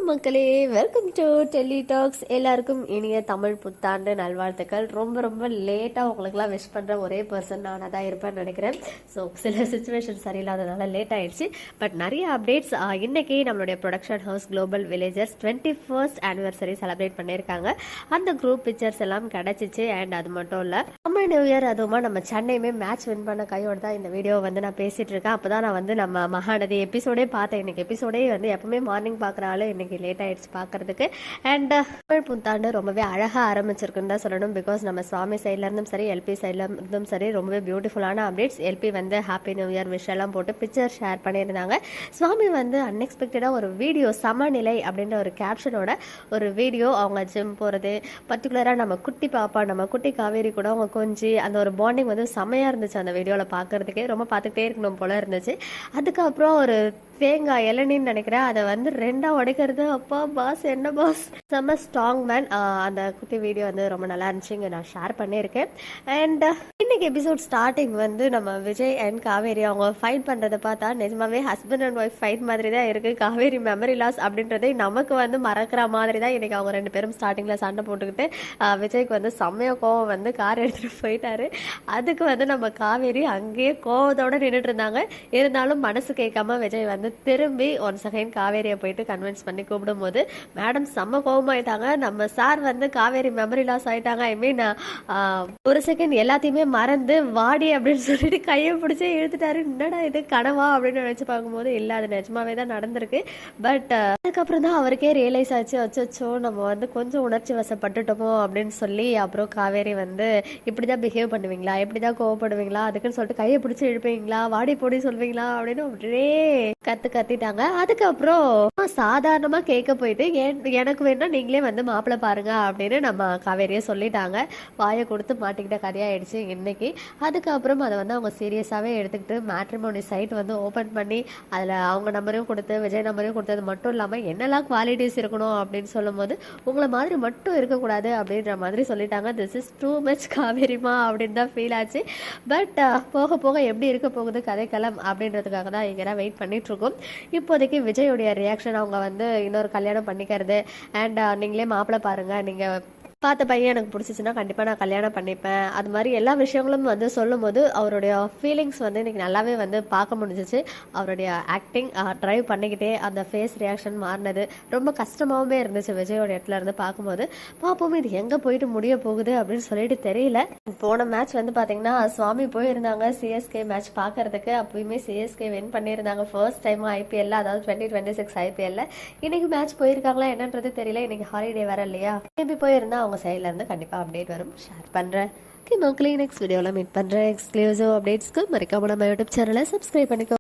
மக்களே, welcome to Delhi tax. எல்லாருக்கும் இனிய தமிழ் புத்தாண்டு நல்வாழ்த்துக்கள். ரொம்ப ரொம்ப லேட்டாக உங்களுக்குலாம் விஷ் பண்ணுற ஒரே பர்சன் நானாக தான் இருப்பேன்னு நினைக்கிறேன். ஸோ சில சுச்சுவேஷன் சரியில்லாதனால லேட் ஆயிடுச்சு. பட் நிறைய அப்டேட்ஸ். இன்னைக்கு நம்மளுடைய production house global villagers 21st anniversary celebrate பண்ணியிருக்காங்க. அந்த குரூப் பிக்சர்ஸ் எல்லாம் கிடச்சிச்சு. அண்ட் அது மட்டும் இல்லை, தமிழ் நியூ இயர் அதுவுமா நம்ம சென்னையுமே மேட்ச் வின் பண்ண கையோடு தான் இந்த வீடியோ வந்து நான் பேசிகிட்டு இருக்கேன். அப்போ தான் நான் வந்து நம்ம மகாநதி எபிசோடே பார்த்தேன். இன்னைக்கு எபிசோடே வந்து எப்பவுமே மார்னிங் பார்க்குறாள், இன்னைக்கு லேட் ஆயிடுச்சு பார்க்கறதுக்கு. அண்ட் தமிழ் புத்தாண்டு ரொம்பவே அழகாக ஆரம்பிச்சிருக்குன்னு தான் சொல்லணும். பிகாஸ் நம்ம சுவாமி சைட்லேருந்தும் சரி, எல்பி சைட்லேருந்தும் சரி, ரொம்பவே பியூட்டிஃபுல்லான அப்டேட்ஸ். எல்பி வந்து ஹாப்பி நியூ இயர் விஷ் எல்லாம் போட்டு பிக்சர் ஷேர் பண்ணியிருந்தாங்க. சுவாமி வந்து அன்எக்ஸ்பெக்டடாக ஒரு வீடியோ, சமநிலை அப்படின்ற ஒரு கேப்ஷனோட ஒரு வீடியோ, அவங்க ஜிம் போகிறது, பர்டிகுலராக நம்ம குட்டி பாப்பா, நம்ம குட்டி காவேரி கூட அவங்க கொஞ்சி அந்த ஒரு பாண்டிங் வந்து செமையாக இருந்துச்சு. அந்த வீடியோவில் பார்க்கறதுக்கே ரொம்ப பார்த்துக்கிட்டே இருக்கணும் போல இருந்துச்சு. அதுக்கப்புறம் ஒரு தேங்காய் இளநின்னு நினைக்கிறேன், அதை வந்து ரெண்டாக உடைக்கிறது. அப்பா பாஸ், என்ன பாஸ், செம்ம ஸ்ட்ராங் மேன். அந்த குட்டி வீடியோ வந்து ரொம்ப நல்லா இருந்துச்சு, இங்கே நான் ஷேர் பண்ணியிருக்கேன். அண்ட் இன்னைக்கு எபிசோட் ஸ்டார்டிங் வந்து நம்ம விஜய் அண்ட் காவேரி அவங்க ஃபைட் பண்ணுறதை பார்த்தா நிஜமாவே ஹஸ்பண்ட் அண்ட் ஒய்ஃப் ஃபைட் மாதிரி தான் இருக்குது. காவேரி மெமரி லாஸ் அப்படின்றதே நமக்கு வந்து மறக்கிற மாதிரி தான் இன்றைக்கி அவங்க ரெண்டு பேரும் ஸ்டார்டிங்கில் சண்டை போட்டுக்கிட்டு விஜய்க்கு வந்து செம்மையாக கோவம் வந்து கார் எடுத்துகிட்டு போயிட்டாரு. அதுக்கு வந்து நம்ம காவேரி அங்கேயே கோவத்தோடு நின்றுட்டு இருந்தாங்க. இருந்தாலும் மனசு கேட்காம விஜய் வந்து திரும்பி ஒன் செகண்ட் காவேரியை போயிட்டு கன்வின்ஸ் பண்ணி கூப்பிடும் போது மேடம் செம்ம கோபமாயிட்டாங்க. நம்ம சார் வந்து காவேரி மெமரி லாஸ் ஆயிட்டாங்க. ஐ மீன் ஒரு செகண்ட் எல்லாத்தையுமே மறந்து வாடி அப்படின்னு சொல்லிட்டு கையை பிடிச்சி இழுத்துட்டாரு. என்னடா இது கனவா அப்படின்னு நினைச்சு பார்க்கும்போது இல்லை, அது நிஜமாவே தான் நடந்திருக்கு. பட் அதுக்கப்புறம் தான் அவருக்கே ரியலைஸ் ஆச்சு, அச்சோ நம்ம வந்து கொஞ்சம் உணர்ச்சி வசப்பட்டுட்டோமோ அப்படின்னு சொல்லி. அப்புறம் காவேரி வந்து இப்படிதான் பிஹேவ் பண்ணுவீங்களா, இப்படிதான் கோவப்படுவீங்களா, அதுக்குன்னு சொல்லிட்டு கையை பிடிச்சி இழுப்பீங்களா, வாடி போடி சொல்வீங்களா அப்படின்னு அப்படியே கத்திட்டாங்க. அதுக்கப்புறம் சாதாரணமா கேட்க போயிட்டு எனக்கு வேணா நீங்களே வந்து மாப்பிள்ளை பாருங்க அப்படின்னு நம்ம காவேரியை சொல்லிட்டாங்க. வாயை கொடுத்து மாட்டிக்கிட்ட கதையாயிடுச்சு இன்னைக்கு. அதுக்கப்புறம் அதை வந்து அவங்க சீரியஸாவே எடுத்துக்கிட்டு மேட்ரிமோனி சைட் வந்து ஓபன் பண்ணி அதில் அவங்க நம்பரையும் கொடுத்து விஜய் நம்பரையும் கொடுத்தது மட்டும் இல்லாமல் என்னெல்லாம் குவாலிட்டிஸ் இருக்கணும் அப்படின்னு சொல்லும் போது உங்களை மாதிரி மட்டும் இருக்கக்கூடாது அப்படின்ற மாதிரி சொல்லிட்டாங்க. திஸ் இஸ் டூ மச் காவேரிமா அப்படின்னு தான் ஃபீல் ஆச்சு. பட் போக போக எப்படி இருக்க போகுது கதைக்களம் அப்படின்றதுக்காக தான் இங்கே வெயிட் பண்ணிட்டு இருக்கோம். இப்போதைக்கு விஜயோடைய ரியாக்ஷன், அவங்க வந்து இன்னொரு கல்யாணம் பண்ணிக்கிறது அண்ட் நீங்களே மாப்பிள்ளை பாருங்க, நீங்கள் பார்த்த பையன் எனக்கு பிடிச்சிச்சுன்னா கண்டிப்பாக நான் கல்யாணம் பண்ணிப்பேன், அது மாதிரி எல்லா விஷயங்களும் வந்து சொல்லும் போது அவருடைய ஃபீலிங்ஸ் வந்து இன்னைக்கு நல்லாவே வந்து பார்க்க முடிஞ்சிச்சு. அவருடைய ஆக்டிங் ட்ரைவ் பண்ணிக்கிட்டே அந்த ஃபேஸ் ரியாக்ஷன் மாறினது ரொம்ப கஷ்டமாகவே இருந்துச்சு விஜயோட இடத்துல இருந்து பார்க்கும்போது. பார்ப்போம் இது எங்கே போயிட்டு முடிய போகுது அப்படின்னு சொல்லிட்டு தெரியல. போன மேட்ச் வந்து பார்த்தீங்கன்னா சுவாமி போயிருந்தாங்க சிஎஸ்கே மேட்ச் பார்க்கறதுக்கு. அப்பயுமே சிஎஸ்கே வின் பண்ணியிருந்தாங்க ஃபர்ஸ்ட் டைம் ஐபிஎல்ல, அதாவது 2026 ஐபிஎல்ல. இன்னைக்கு மேட்ச் போயிருக்காங்களா என்னன்றது தெரியல. இன்னைக்கு ஹாலிடே வேற இல்லையா, மேபி போயிருந்தா அவங்க சைட்ல இருந்து கண்டிப்பா அப்டேட் வரும், ஷேர் பண்றேன். ஓகே மக்களே, நெக்ஸ்ட் வீடியோல மீட் பண்றேன். எக்ஸ்க்ளூசிவ் அப்டேட்ஸ்க்கு மறக்காம நம்ம யூடியூப் சேனலை சப்ஸ்கிரைப் பண்ணிக்கோ.